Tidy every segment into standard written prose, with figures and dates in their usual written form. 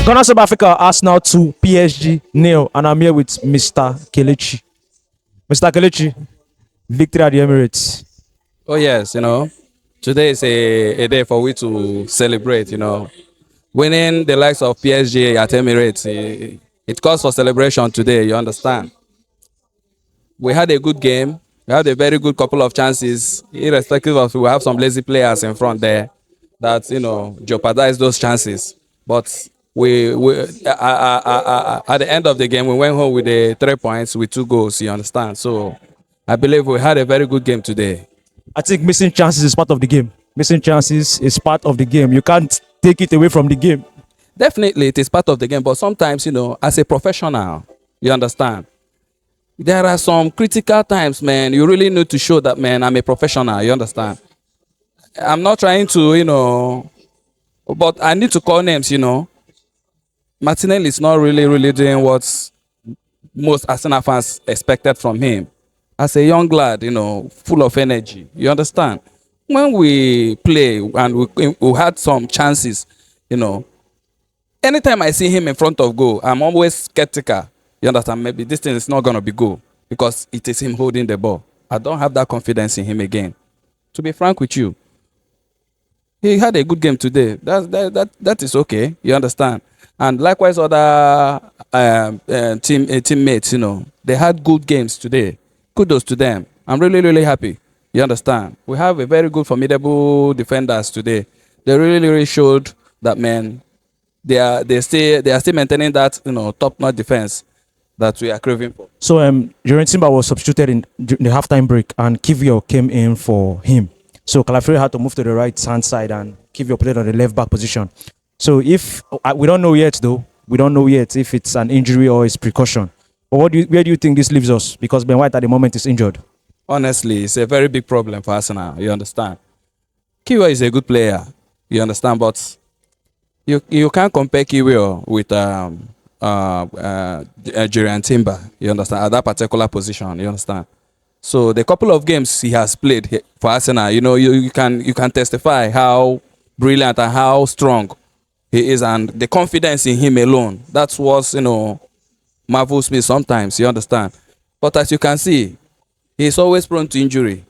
Ghana South Africa, Arsenal 2, PSG nil, and I'm here with Mr. Kelechi. Mr. Kelechi, victory at the Emirates. Oh yes, today is a day for we to celebrate. Winning the likes of PSG at Emirates, it calls for celebration today. You understand? We had a good game. We had a very good couple of chances, irrespective of we have some lazy players in front there that jeopardize those chances. But we at the end of the game we went home with the 3 points with 2 goals. You understand? So I believe we had a very good game today. I think missing chances is part of the game. Missing chances is part of the game. You can't take it away from the game. Definitely, it is part of the game, but sometimes, as a professional, you understand, there are some critical times, man. You really need to show that, man, I'm a professional. You understand? I'm not trying to, but I need to call names. Martinelli is not really doing what most Arsenal fans expected from him. As a young lad, full of energy. You understand? When we play and we had some chances, anytime I see him in front of goal, I'm always skeptical. You understand? Maybe this thing is not going to be goal because it is him holding the ball. I don't have that confidence in him again. To be frank with you, he had a good game today. That is okay. You understand? And likewise, other teammates, they had good games today. Kudos to them. I'm really happy. You understand? We have a very good, formidable defenders today. They really showed that, man. They are still maintaining that top-notch defense that we are craving for. So Jurgen Timber was substituted in the halftime break, and Kivio came in for him. So Calafrio had to move to the right hand side, and Kivio played on the left back position. So if we don't know yet, though, we don't know yet if it's an injury or it's precaution. But where do you think this leaves us? Because Ben White at the moment is injured. Honestly, it's a very big problem for Arsenal. You understand? Kivio is a good player. You understand, but you can't compare Kivio with Jurgen Timber. You understand? At that particular position. You understand? So the couple of games he has played for Arsenal, you can testify how brilliant and how strong he is, and the confidence in him alone. That's what marvels me sometimes. You understand? But as you can see, he's always prone to injury.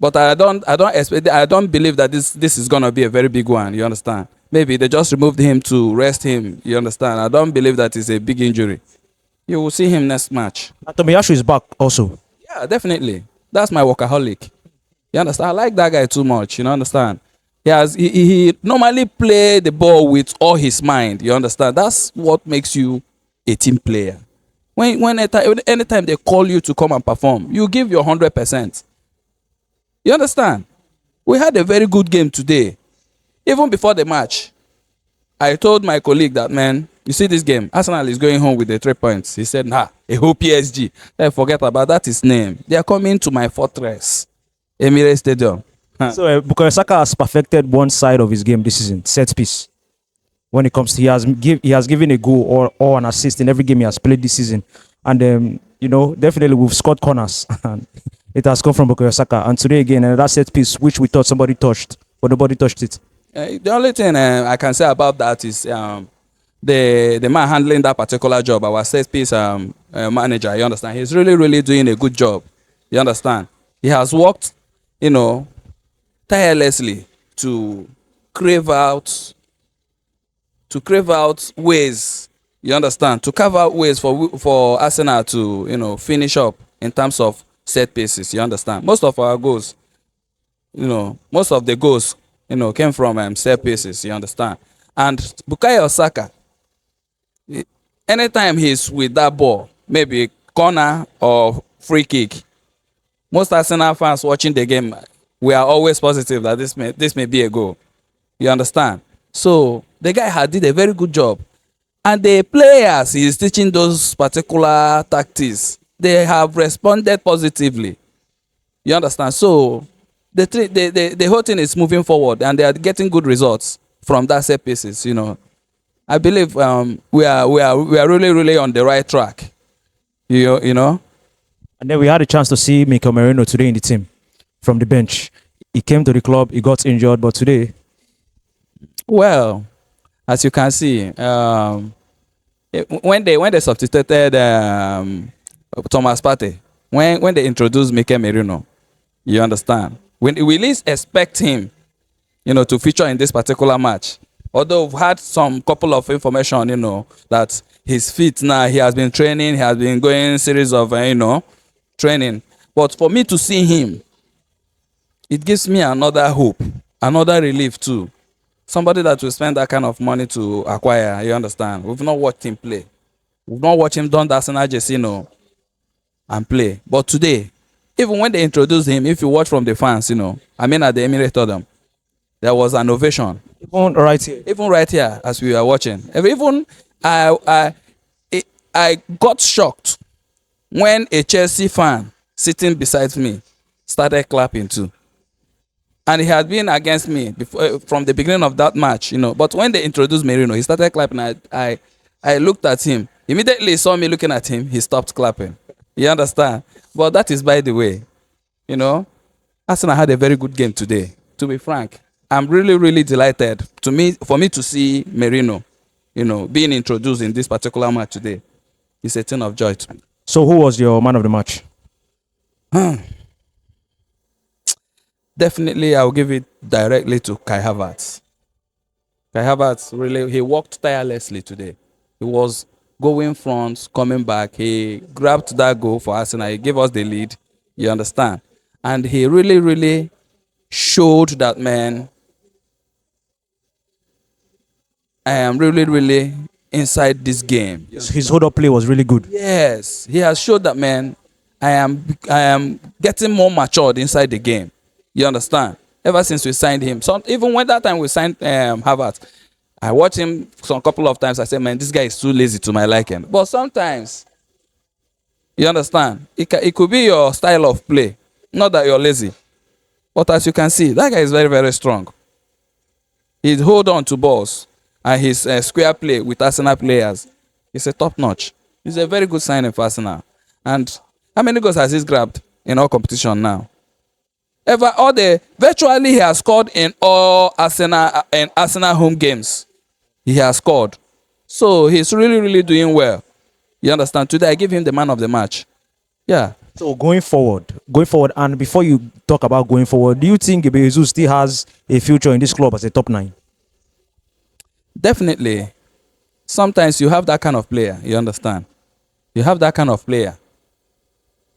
But I don't believe that this is gonna be a very big one. You understand? Maybe they just removed him to rest him. You understand? I don't believe that is a big injury. You will see him next match. Tomiyasu is back also. Yeah, definitely. That's my workaholic. You understand? I like that guy too much. You understand? He normally play the ball with all his mind. You understand? That's what makes you a team player. Anytime they call you to come and perform, you give your 100%. You understand? We had a very good game today. Even before the match, I told my colleague that, man, you see this game, Arsenal is going home with the 3 points. He said, a whole PSG. I forget about that, his name. They are coming to my fortress, Emirates Stadium. So Bukayo Saka has perfected one side of his game this season, set piece. When it comes to he has given a goal or an assist in every game he has played this season. And definitely we've scored corners. And it has come from Bukayo Saka. And today again, another set piece which we thought somebody touched, but nobody touched it. The only thing I can say about that is the man handling that particular job, our set piece manager. You understand? He's really doing a good job. You understand? He has worked, tirelessly to crave out ways. You understand? To carve out ways for Arsenal to finish up in terms of set pieces. You understand? Most of our goals, most of the goals came from set pieces. You understand? And Bukayo Saka, anytime he's with that ball, maybe corner or free kick, most Arsenal fans watching the game, we are always positive that this may be a goal. You understand? So the guy did a very good job. And the players he is teaching those particular tactics, they have responded positively. You understand? So the whole thing is moving forward, and they are getting good results from that set pieces. I believe we are really on the right track. You know. And then we had a chance to see Mikel Merino today in the team from the bench. He came to the club, he got injured, but today, well, As you can see, when they substituted Thomas Partey, when they introduced Mikel Merino, you understand. When we least expect him, to feature in this particular match. Although we've had some couple of information, that he's fit now. He has been training. He has been going series of, training. But for me to see him, it gives me another hope, another relief too. Somebody that will spend that kind of money to acquire, you understand? We've not watched him play. We've not watched him don the Arsenal jersey, and play. But today, even when they introduced him, if you watch from the fans, at the Emirates Stadium, there was an ovation. Even right here. Even right here, as we were watching. Even I got shocked when a Chelsea fan sitting beside me started clapping too. And he had been against me before, from the beginning of that match, But when they introduced Merino, he started clapping. I looked at him. Immediately he saw me looking at him, he stopped clapping. You understand? But that is by the way. Arsenal had a very good game today, to be frank. I'm really, really delighted for me to see Merino, being introduced in this particular match today. It's a thing of joy to me. So who was your man of the match? Definitely, I'll give it directly to Kai Havertz. Kai Havertz, really, he worked tirelessly today. He was going front, coming back. He grabbed that goal for Arsenal. He gave us the lead. You understand? And he really, really showed that, man, I am really, really inside this game. His hold-up play was really good. Yes, he has showed that, man, I am getting more matured inside the game. You understand? Ever since we signed him. Even when that time we signed Havertz, I watched him some couple of times. I said, man, this guy is too lazy to my liking. But sometimes, you understand, it could be your style of play. Not that you're lazy. But as you can see, that guy is very, very strong. He hold on to balls. And his square play with Arsenal players is a top notch. It's a very good signing for Arsenal. And how many goals has he grabbed in all competition now? Virtually he has scored in all Arsenal home games. He has scored. So he's really, really doing well. You understand? Today I give him the man of the match. Yeah. So going forward, and before you talk about going forward, do you think Jesus still has a future in this club as a top 9? Definitely. Sometimes you have that kind of player, you understand? You have that kind of player.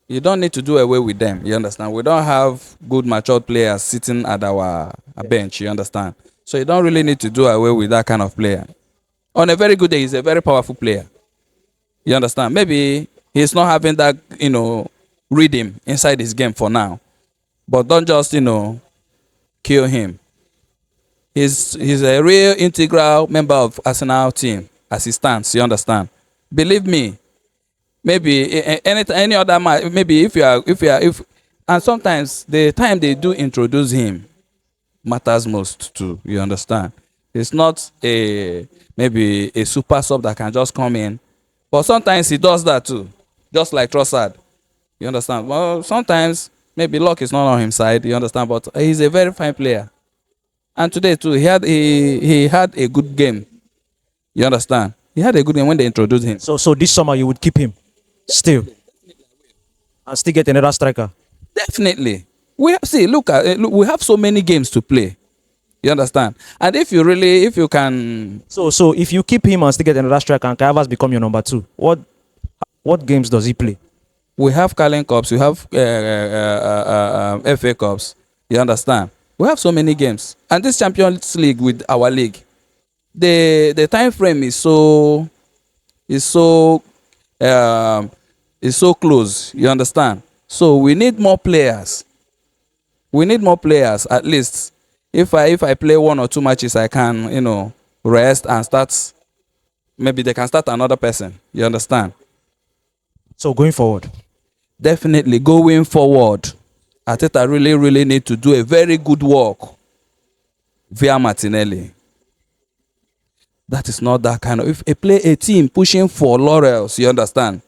You don't need to do away with them, you understand? We don't have good matured players sitting at our bench, you understand? So you don't really need to do away with that kind of player. On a very good day, he's a very powerful player. You understand? Maybe he's not having that, rhythm inside his game for now. But don't just, kill him. He's a real integral member of Arsenal team as he stands. You understand? Believe me. Maybe any other match. Maybe if and sometimes the time they do introduce him matters most too. You understand? It's not maybe a super sub that can just come in, but sometimes he does that too. Just like Trossard. You understand? Well, sometimes maybe luck is not on his side. You understand? But he's a very fine player. And today too, he had a good game. You understand? He had a good game when they introduced him. So this summer you would keep him still, and still get another striker. Definitely. We have so many games to play. You understand? And if you can. So if you keep him and still get another striker, and Kai Havertz become your number 2, what games does he play? We have Carling Cups. We have FA Cups. You understand? We have so many games, and this Champions League with our league, the time frame is so close. You understand? So we need more players. We need more players at least. If I play 1 or 2 matches, I can rest and start. Maybe they can start another person. You understand? So going forward, definitely going forward. Arteta really, really need to do a very good work via Martinelli. That is not that kind of. If a team pushing for laurels, you understand,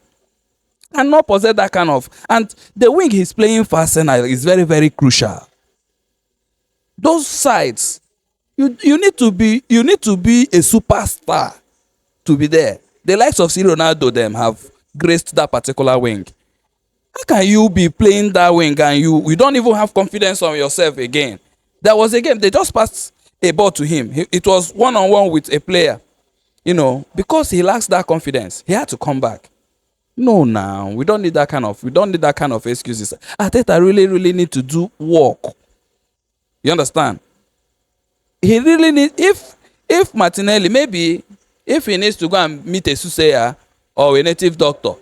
and not possess that kind of. And the wing he's playing for Arsenal is very, very crucial. Those sides, You need to be a superstar to be there. The likes of C Ronaldo them have graced that particular wing. How can you be playing that wing and you don't even have confidence on yourself again? There was a game they just passed a ball to him. It was one-on-one with a player. You know, because he lacks that confidence, he had to come back. No, now we don't need that kind of excuses. Arteta really need to do work. You understand? He really need if Martinelli, maybe if he needs to go and meet a soothsayer or a native doctor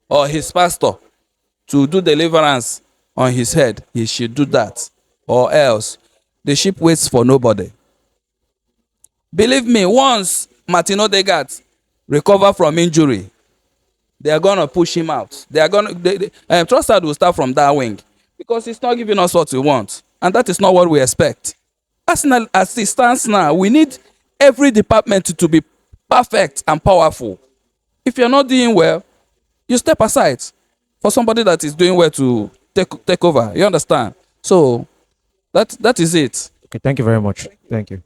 or his pastor to do deliverance on his head, he should do that, or else the ship waits for nobody. Believe me, once Martin Odegaard recover from injury, they are gonna push him out. They are gonna Trossard will start from that wing because he's not giving us what we want, and that is not what we expect. Arsenal, as it stands now, we need every department to be perfect and powerful. If you're not doing well, you step aside for somebody that is doing well to take over. You understand? So that is it. Okay, thank you very much. Thank you.